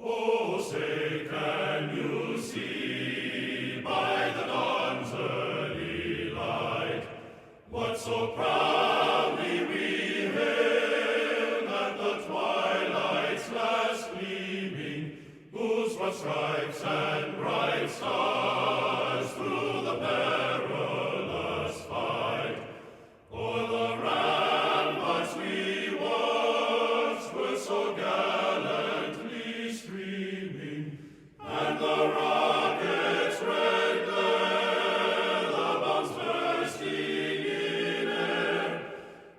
Oh, say, can you see by the dawn's early light what so proudly we hailed at the twilight's last gleaming, whose broad stripes and bright stars through the perilous fight o'er the ramparts we watched were so gallantly streaming, and the rocket's red glare, the bombs bursting in air,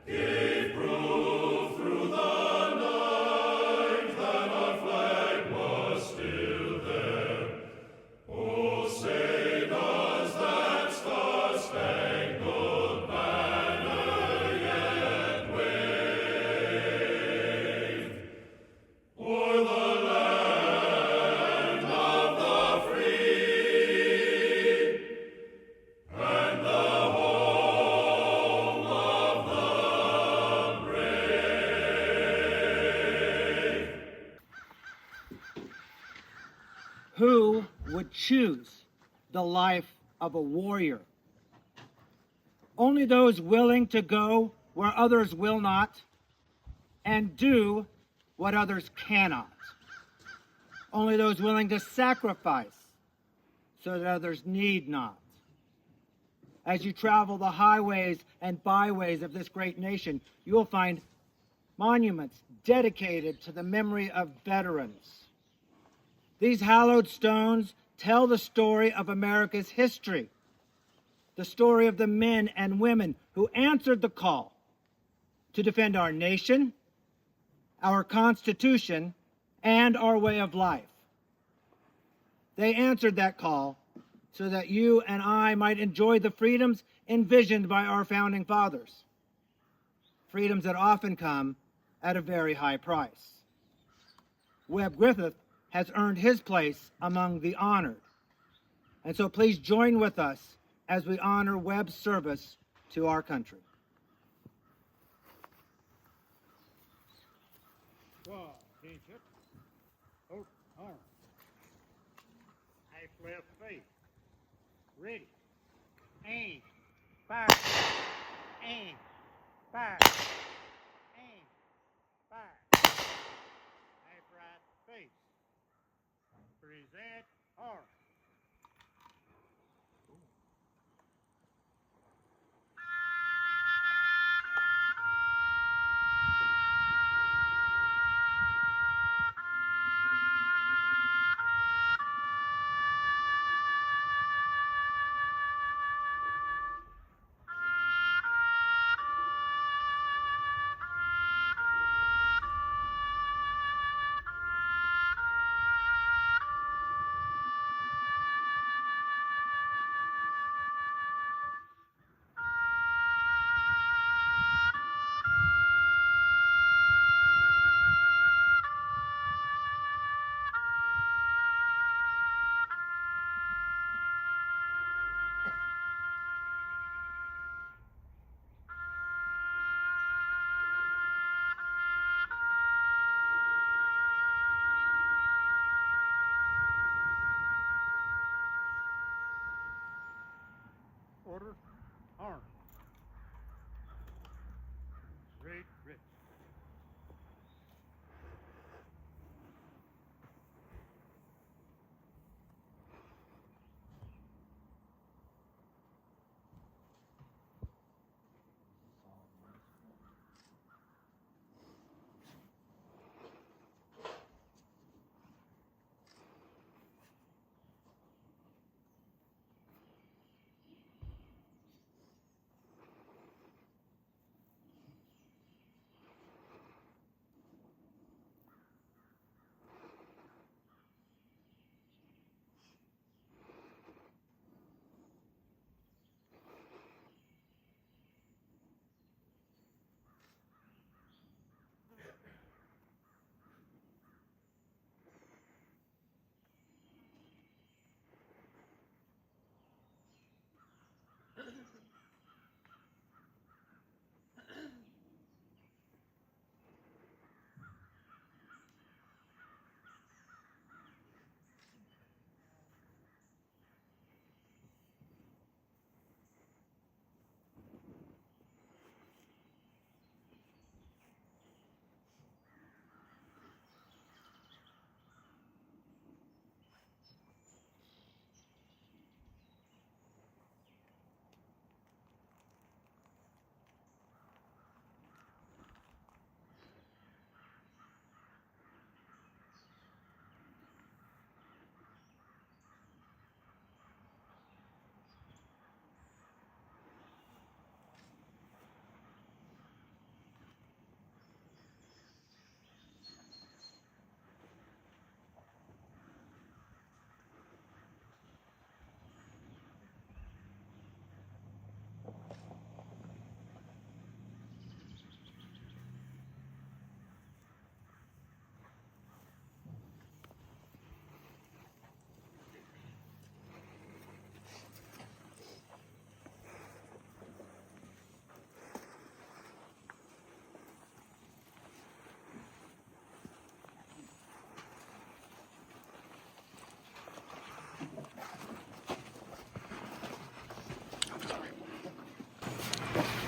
gave proof through the night that our flag was still there. Oh, say, does that star-spangled banner yet wave o'er the land of the free and the home of the brave? Who would choose the life of a warrior? Only those willing to go where others will not and do what others cannot. Only those willing to sacrifice so that others need not. As you travel the highways and byways of this great nation, you will find monuments dedicated to the memory of veterans. These hallowed stones tell the story of America's history, the story of the men and women who answered the call to defend our nation, our Constitution, and our way of life. They answered that call so that you and I might enjoy the freedoms envisioned by our founding fathers, freedoms that often come at a very high price. Webb Griffith has earned his place among the honored. And so please join with us as we honor Webb's service to our country. Squad, attention. Open arm. Half left face. Ready. Aim. Fire. Aim. Fire. Aim. Fire. Half right face. Present arm. Order. Arm. Straight wrist.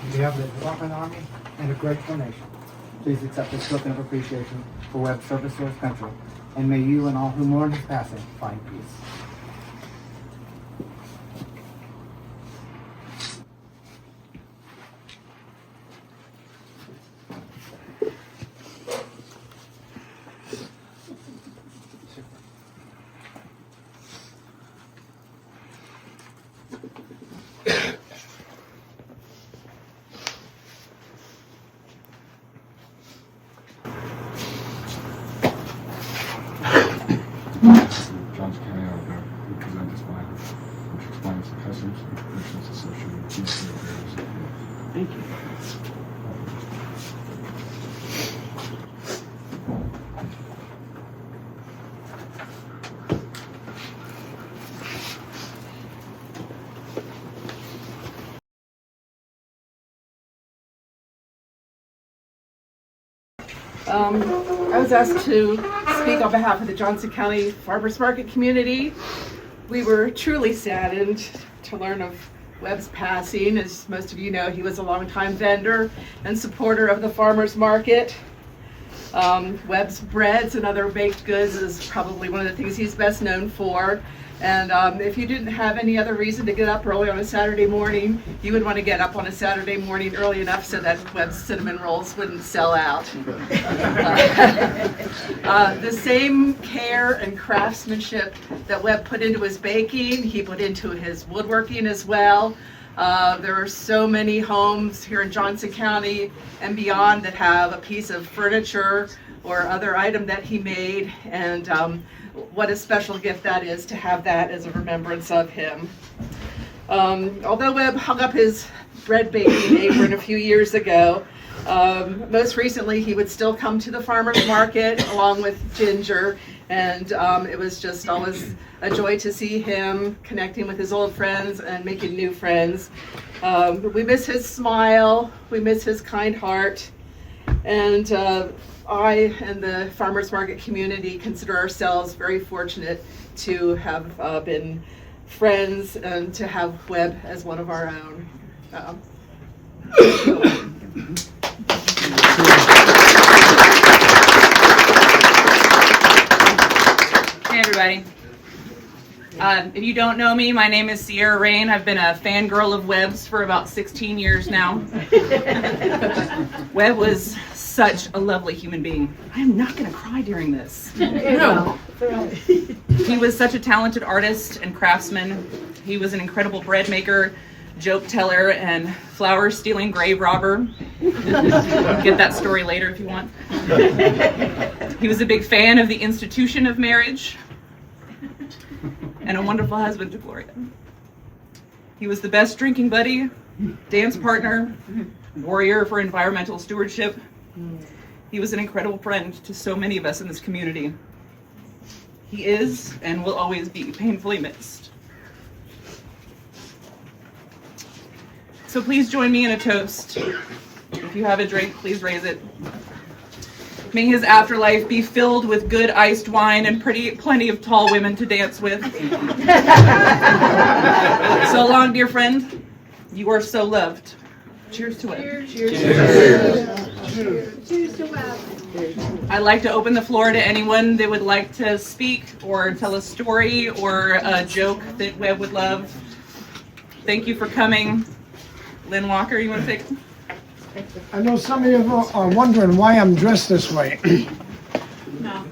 On behalf of the Department Army and a grateful nation, please accept this token of appreciation for Webb's service to his country, and may you and all who mourn his passing find peace. Johnson County Auditor will present this plan, which explains the customs and conditions associated with these three areas. Thank you. I was asked to speak on behalf of the Johnson County Farmers Market community. We were truly saddened to learn of Webb's passing. As most of you know, he was a longtime vendor and supporter of the farmers market. Webb's breads and other baked goods is probably one of the things he's best known for. And if you didn't have any other reason to get up early on a Saturday morning, you would want to get up on a Saturday morning early enough so that Webb's cinnamon rolls wouldn't sell out. The same care and craftsmanship that Webb put into his baking, he put into his woodworking as well. There are so many homes here in Johnson County and beyond that have a piece of furniture or other item that he made, and what a special gift that is to have that as a remembrance of him. Although Webb hung up his bread baking apron a few years ago, most recently he would still come to the farmers market along with Ginger, and it was just always a joy to see him connecting with his old friends and making new friends. We miss his smile, we miss his kind heart, and I and the farmers market community consider ourselves very fortunate to have been friends and to have Webb as one of our own. Hey everybody. If you don't know me, my name is Sierra Rain. I've been a fangirl of Webb's for about 16 years now. Webb was such a lovely human being. I am not going to cry during this. No. He was such a talented artist and craftsman. He was an incredible bread maker, joke teller, and flower stealing grave robber. Get that story later if you want. He was a big fan of the institution of marriage and a wonderful husband to Gloria. He was the best drinking buddy, dance partner, warrior for environmental stewardship. He was an incredible friend to so many of us in this community. He is and will always be painfully missed. So please join me in a toast. If you have a drink, please raise it. May his afterlife be filled with good iced wine and plenty of tall women to dance with. So long, dear friend. You are so loved. Cheers to it. Cheers to Webb. I'd like to open the floor to anyone that would like to speak or tell a story or a joke that Webb would love. Thank you for coming. Lynn Walker, you want to take it? I know some of you are wondering why I'm dressed this way. No.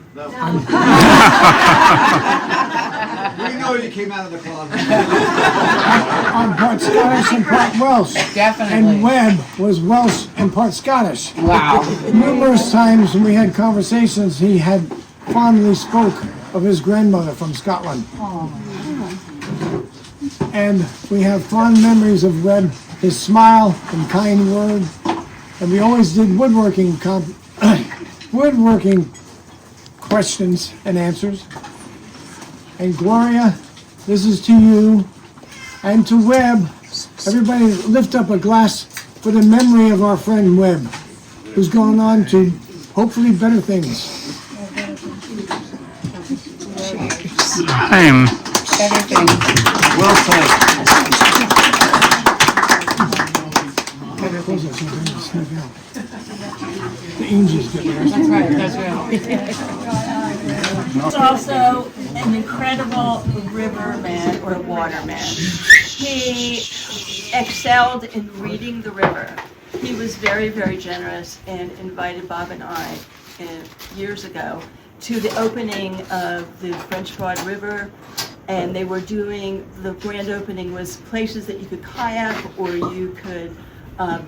We know you came out of the closet. I'm part Scottish and part Welsh. Definitely. And Webb was Welsh and part Scottish. Wow. Numerous times when we had conversations, he had fondly spoke of his grandmother from Scotland. And we have fond memories of Webb his smile and kind word. And we always did woodworking questions and answers. And Gloria, this is to you and to Webb. Everybody lift up a glass for the memory of our friend Webb, who's gone on to hopefully better things. Time. Well said. The angels get there. He's also an incredible riverman or waterman. He excelled in reading the river. He was very, very generous and invited Bob and I years ago to the opening of the French Broad River, and they were doing, the grand opening was places that you could kayak or you could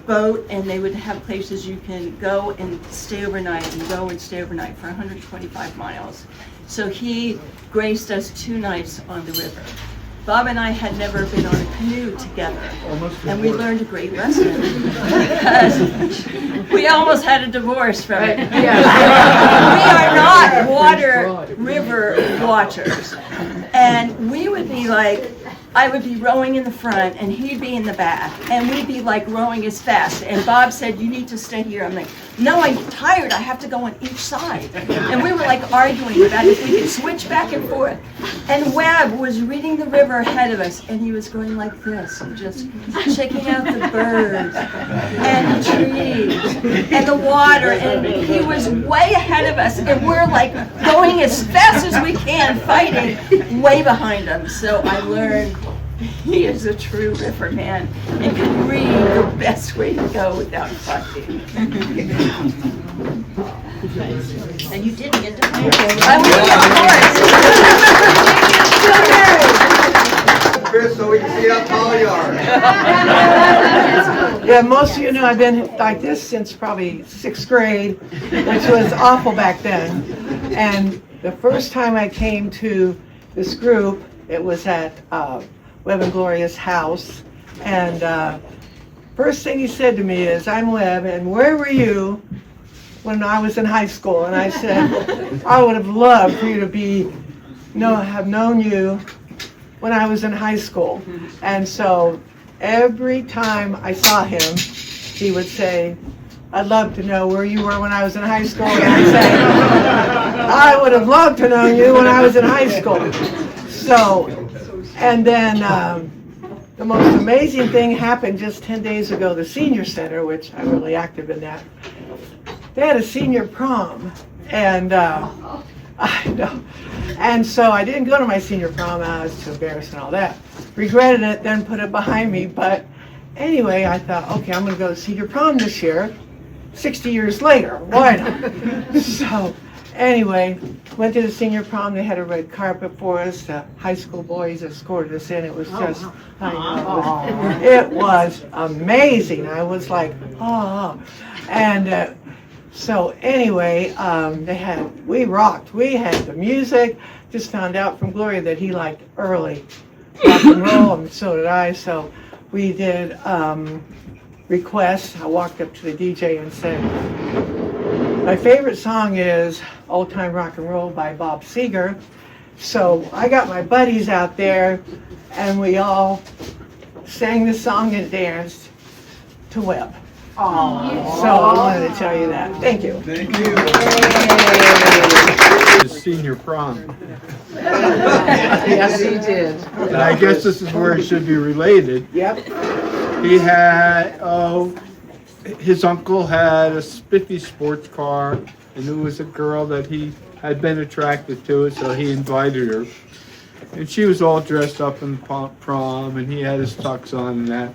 boat, and they would have places you can go and stay overnight and go and stay overnight for 125 miles. So he graced us 2 nights on the river. Bob and I had never been on a canoe together, and we learned a great lesson because we almost had a divorce from it. We are not river watchers, and we would be like, I would be rowing in the front and he'd be in the back, and we'd be like rowing as fast, and Bob said, you need to stay here. I'm like, no, I'm tired, I have to go on each side. And we were like arguing about if we could switch back and forth. And Webb was reading the river ahead of us, and he was going like this, and just checking out the birds and the trees and the water, and he was way ahead of us, and we're like going as fast as we can, fighting way behind him. So I learned he is a true river man and can read the best way to go without fighting. And you didn't get to play. I will, of course. Chris, so we can see how tall you are. Yeah, most of you know I've been like this since probably 6th grade, which was awful back then. And the first time I came to this group, it was at Webb and Gloria's house. And first thing he said to me is, I'm Webb, and where were you when I was in high school? And I said, I would have loved for you to have known you when I was in high school. And so every time I saw him, he would say, I'd love to know where you were when I was in high school. And I'd say, I would have loved to know you when I was in high school. So, and then the most amazing thing happened just 10 days ago, the senior center, which I'm really active in that. They had a senior prom, and I know. And so I didn't go to my senior prom. I was too embarrassed and all that. Regretted it, then put it behind me. But anyway, I thought, okay, I'm going to go to senior prom this year, 60 years later. Why not? So anyway, went to the senior prom. They had a red carpet for us. The high school boys escorted us in. It was just, it was amazing. I was like, oh. And so anyway, we rocked. We had the music. Just found out from Gloria that he liked early rock and roll, and so did I. So we did requests. I walked up to the DJ and said, my favorite song is Old Time Rock and Roll by Bob Seger. So I got my buddies out there, and we all sang the song and danced to Webb. Aww. So I wanted to tell you that. Thank you. Thank you. His senior prom. Yes, he did. And I guess this is where it should be related. Yep. He had, his uncle had a spiffy sports car, and there was a girl that he had been attracted to, so he invited her. And she was all dressed up in prom, and he had his tux on and that.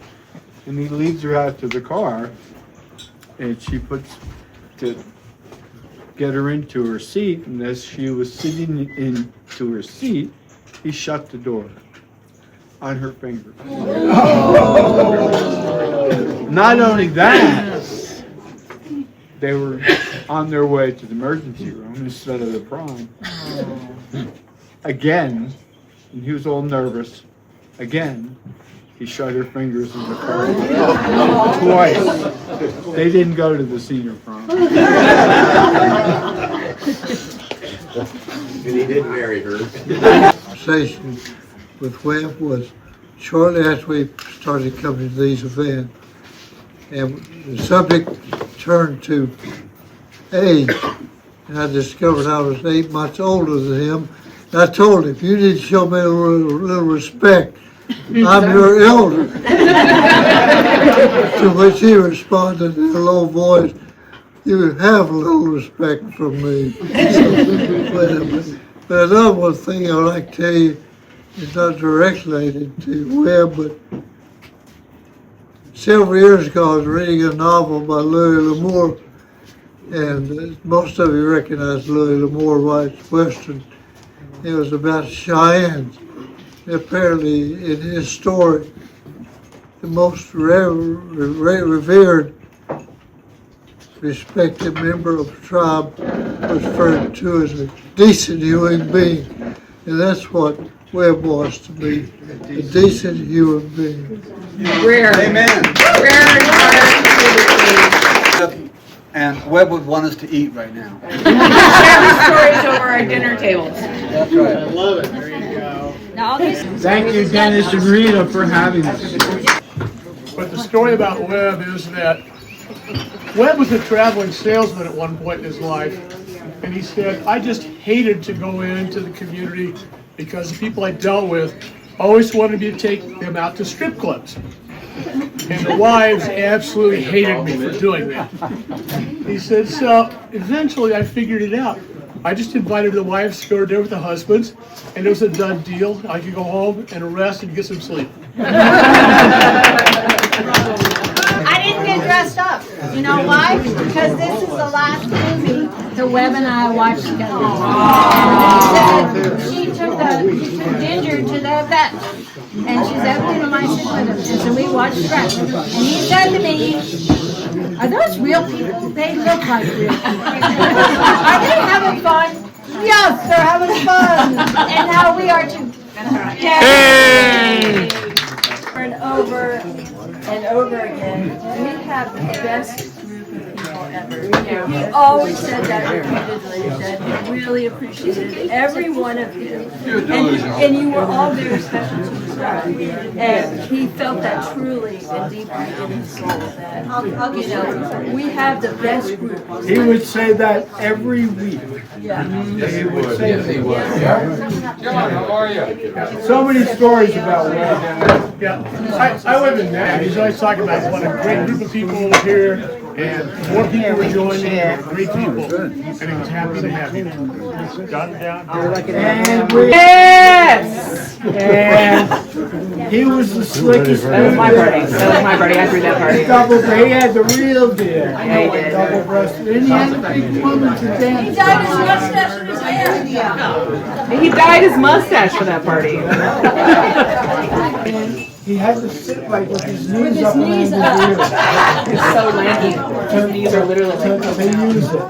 And he leads her out to the car, and she puts to get her into her seat, and as she was sitting into her seat, he shut the door on her finger. Oh. Not only that, they were on their way to the emergency room instead of the prom. Again, and he was all nervous. Again, He shut her fingers in the car twice. They didn't go to the senior prom. And he did marry her. Conversation with Webb was shortly after we started coming to these events, and the subject turned to age, and I discovered I was 8 months older than him. And I told him, "You need to show me a little respect. I'm your elder." To which he responded in a low voice, "You have a little respect from me." But another one thing I'd like to tell you is not directly related to Webb, but several years ago I was reading a novel by Louis L'Amour, and most of you recognize Louis L'Amour writes Western. It was about Cheyennes. Apparently, in his story, the most revered, respected member of the tribe was referred to as a decent human being. And that's what Webb was to me, a decent human being. Rare. Amen. And Webb would want us to eat right now. Share stories over our dinner tables. That's right. I love it. There you go. Thank you, Dennis and Rita, for having us. But the story about Webb is that Webb was a traveling salesman at one point in his life, and he said, "I just hated to go into the community because the people I dealt with always wanted me to take them out to strip clubs. And the wives absolutely hated me for doing that." He said, "So eventually I figured it out. I just invited the wives to go there with the husbands, and it was a done deal. I could go home and rest and get some sleep." I didn't get dressed up. You know why? Because this is the last movie that Webb and I watched together. And she took Ginger to the vet. And she said, "We're going to sit with him." And so we watched Shrek. And he said to me, "Are those real people? They look like real people. Are they having fun?" "Yes, they're having fun." And now we are together. And over and over again, we have the best group of people ever. He always said that repeatedly, that he really appreciated every one of you. And you were all very special to his heart. And he felt that truly and deeply in his soul, that, you know, we have the best group. He would say that every week. Yeah. He would say that. John, how are you? So many stories about Webb. Yeah, I wasn't mad. He's always talking about what a great group of people were here, and more people were joining, and great people, and he was happy to have you. Jot it down. Yes! And he was the slickest. That was my party. That was my party. I threw that party. He had the real deal. Yeah, he did. Double breasted. And he had a big woman to dance. He dyed his mustache in his hair. He dyed his mustache for that party. He had to sit like with his knees up around his ears. He's so lanky. His knees are literally to use it.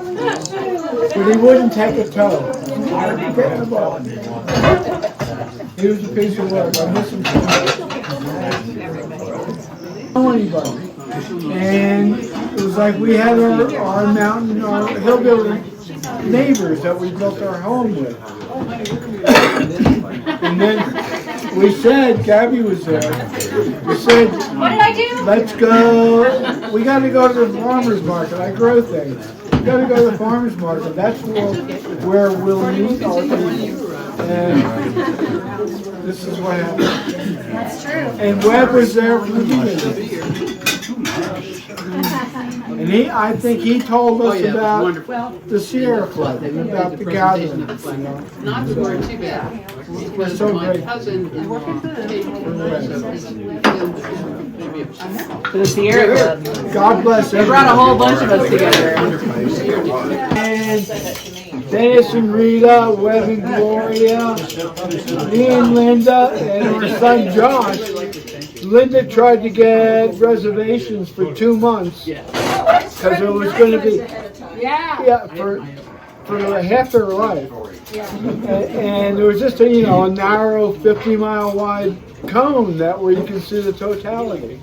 But he wouldn't take a toe. Get the ball. He was a piece of work. I miss him so much. Anybody. And it was like we had our mountain, our hillbilly neighbors that we built our home with. And then we said, Gabby was there, we said, What did I do? "Let's go, we gotta go to the farmer's market. I grow things. We gotta go to the farmer's market. That's where we'll meet our people." And this is what happened. That's true. And Webb was there from the beginning. And I think he told us about the Sierra Club, about the gathering. Not for too bad. We're so My grateful. cousin in For the Sierra Club. God bless They brought a whole bunch of us together. And Dennis and Rita, Webb and Gloria, me and Linda, and our son Josh. Linda tried to get reservations for 2 months because it was going to be for half their life. And it was just a narrow 50-mile wide cone that where you can see the totality.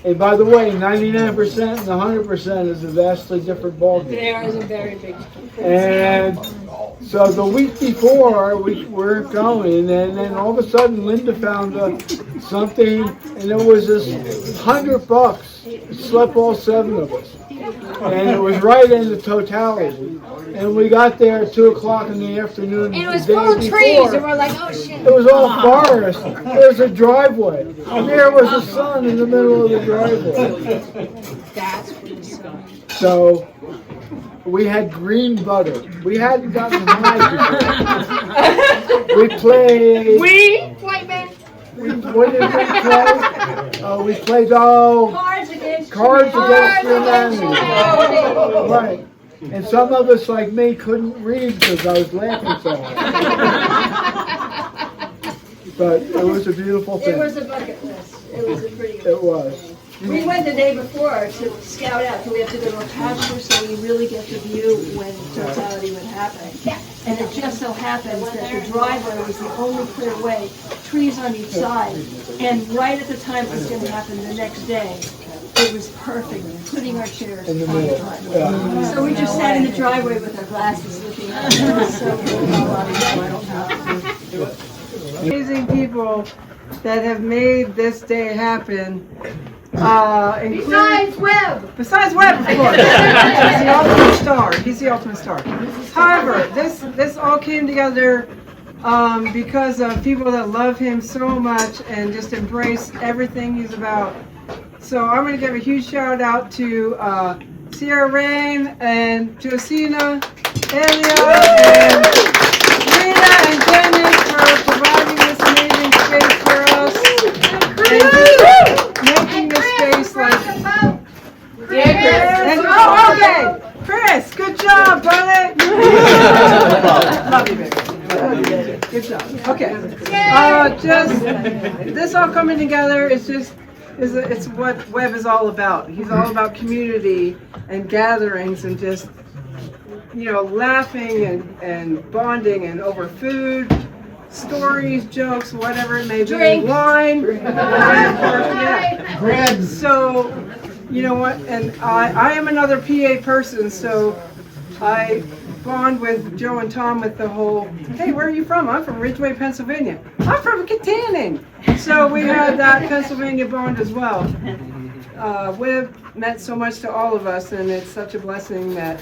And by the way, 99% and 100% is a vastly different ballgame. There is a very big. And so the week before we were going, and then all of a sudden Linda found something, and it was this $100. It slept all 7 of us. And it was right in the totality. And we got there at 2 o'clock in the afternoon. And it was full of trees, and we're like, oh shit. It was all forest. There was a driveway. And there was the sun in the middle of the driveway. That's pretty sun. So we had green butter. We hadn't gotten high before. We played. White man. What did we play? We played Cards Against Humanity. Right. And some of us, like me, couldn't read because I was laughing so hard. But it was a beautiful thing. It was a bucket list. It was a pretty good. It was. We went the day before to scout out, so we have to go to a pasture so we really get the view when totality would happen. And it just so happens that the driveway was the only clear way, trees on each side. And right at the time it was going to happen the next day, it was perfect, putting our chairs on the driveway. Yeah. So we just sat in the driveway with our glasses looking out. It was so cool. Amazing people that have made this day happen. Besides Webb, of course. He's the ultimate star. He's the ultimate star. However, this all came together because of people that love him so much and just embrace everything he's about. So I'm going to give a huge shout out to Sierra Rain and Josina, Elia, and Rita and Dennis for providing this amazing space for us. And making this space like... And, oh, okay! Chris, good job, buddy! Love you, baby. Good job. Okay. Just, this all coming together is just... It's what Webb is all about. He's all about community and gatherings and just, laughing and bonding and over food, stories, jokes, whatever it may be, wine, bread. So, you know what? And I am another PA person, so I bond with Joe and Tom with the whole, hey, where are you from? I'm from Ridgeway, Pennsylvania. I'm from Kittanning. So we had that Pennsylvania bond as well. Webb meant so much to all of us, and it's such a blessing that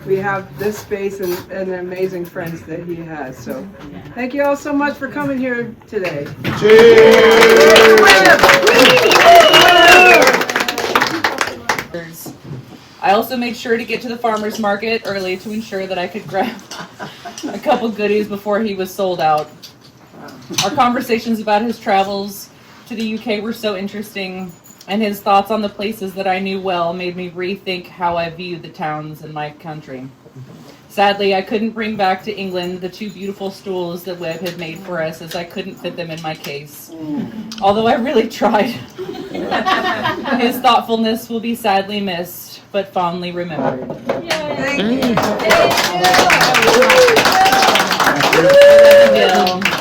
we have this space and the amazing friends that he has. So thank you all so much for coming here today. I also made sure to get to the farmer's market early to ensure that I could grab a couple goodies before he was sold out. Our conversations about his travels to the UK were so interesting, and his thoughts on the places that I knew well made me rethink how I viewed the towns in my country. Sadly, I couldn't bring back to England the 2 beautiful stools that Webb had made for us, as I couldn't fit them in my case. Although I really tried. His thoughtfulness will be sadly missed, but fondly remembered. Thank you. Thank you.